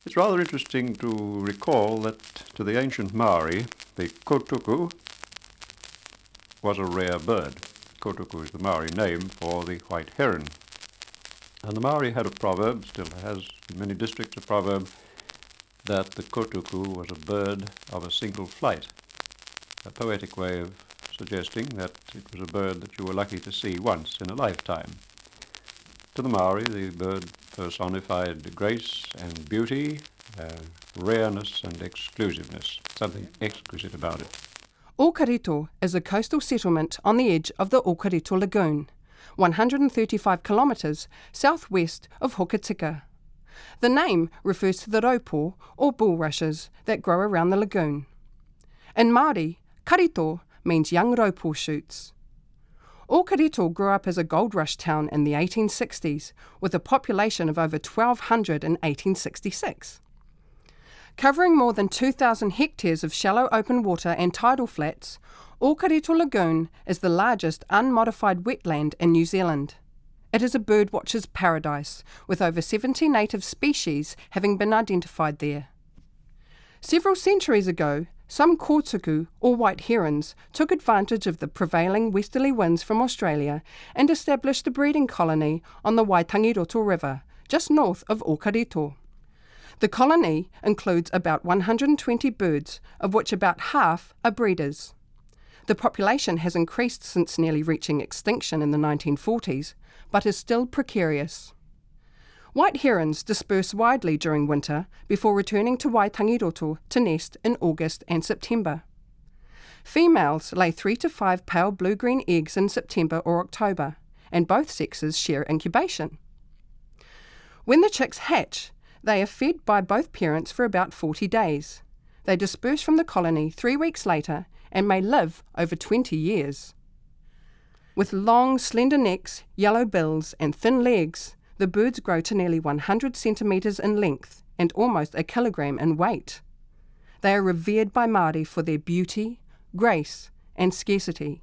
It's rather interesting to recall that to the ancient Māori, the kōtuku was a rare bird. Kōtuku is the Māori name for the white heron. And the Māori had a proverb, still has in many districts a proverb, that the kōtuku was a bird of a single flight, a poetic way of suggesting that it was a bird that you were lucky to see once in a lifetime. To the Māori, the bird personified grace and beauty, rareness and exclusiveness, something exquisite about it. Ōkarito is a coastal settlement on the edge of the Ōkarito Lagoon, 135 kilometres southwest of Hokitika. The name refers to the raupo, or bulrushes, that grow around the lagoon. In Māori, karito means young raupo shoots. Ōkarito grew up as a gold rush town in the 1860s, with a population of over 1,200 in 1866. Covering more than 2,000 hectares of shallow open water and tidal flats, Ōkarito Lagoon is the largest unmodified wetland in New Zealand. It is a birdwatcher's paradise, with over 70 native species having been identified there. Several centuries ago, some kōtuku, or white herons, took advantage of the prevailing westerly winds from Australia and established a breeding colony on the Waitangiroto River, just north of Ōkarito. The colony includes about 120 birds, of which about half are breeders. The population has increased since nearly reaching extinction in the 1940s, but is still precarious. White herons disperse widely during winter before returning to Waitangiroto to nest in August and September. Females lay 3 to 5 pale blue-green eggs in September or October, and both sexes share incubation. When the chicks hatch, they are fed by both parents for about 40 days. They disperse from the colony 3 weeks later and may live over 20 years. With long, slender necks, yellow bills and thin legs, the birds grow to nearly 100 centimetres in length and almost a kilogram in weight. They are revered by Māori for their beauty, grace and scarcity.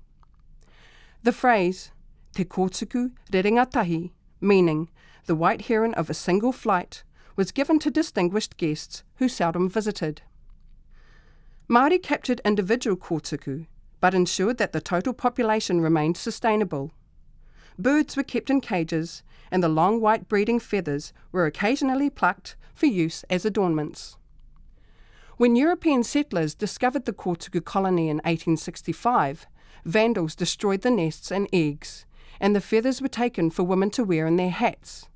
The phrase, te kōtuku rerengatahi, meaning the white heron of a single flight, was given to distinguished guests who seldom visited. Māori captured individual kōtuku, but ensured that the total population remained sustainable. Birds were kept in cages, and the long white breeding feathers were occasionally plucked for use as adornments. When European settlers discovered the kōtuku colony in 1865, vandals destroyed the nests and eggs, and the feathers were taken for women to wear in their hats.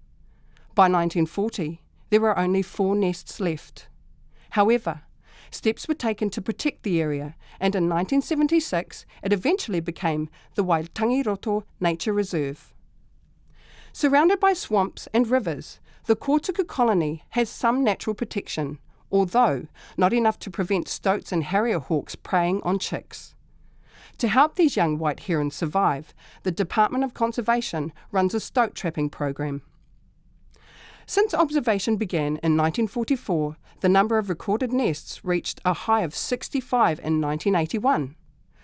By 1940, there were only 4 nests left. However, steps were taken to protect the area, and in 1976 it eventually became the Waitangiroto Nature Reserve. Surrounded by swamps and rivers, the kōtuku colony has some natural protection, although not enough to prevent stoats and harrier hawks preying on chicks. To help these young white herons survive, the Department of Conservation runs a stoat trapping program. Since observation began in 1944, the number of recorded nests reached a high of 65 in 1981.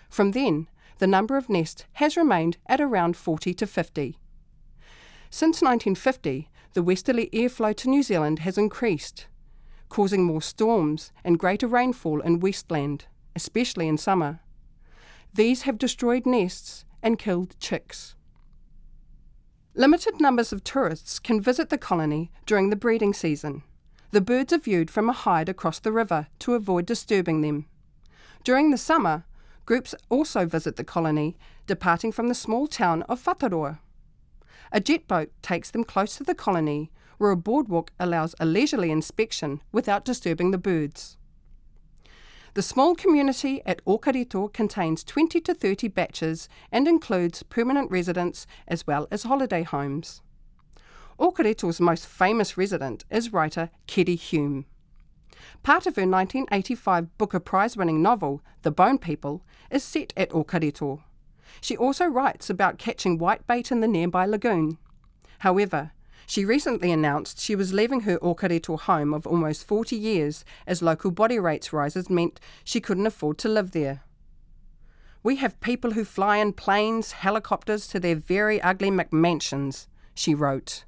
From then, the number of nests has remained at around 40 to 50. Since 1950, the westerly airflow to New Zealand has increased, causing more storms and greater rainfall in Westland, especially in summer. These have destroyed nests and killed chicks. Limited numbers of tourists can visit the colony during the breeding season. The birds are viewed from a height across the river to avoid disturbing them. During the summer, groups also visit the colony, departing from the small town of Whataroa. A jet boat takes them close to the colony, where a boardwalk allows a leisurely inspection without disturbing the birds. The small community at Ōkarito contains 20 to 30 batches and includes permanent residents as well as holiday homes. Ōkarito's most famous resident is writer Keri Hume. Part of her 1985 Booker Prize-winning novel, The Bone People, is set at Ōkarito. She also writes about catching whitebait in the nearby lagoon. However, she recently announced she was leaving her Ōkarito home of almost 40 years as local body rates rises meant she couldn't afford to live there. "We have people who fly in planes, helicopters to their very ugly McMansions," she wrote.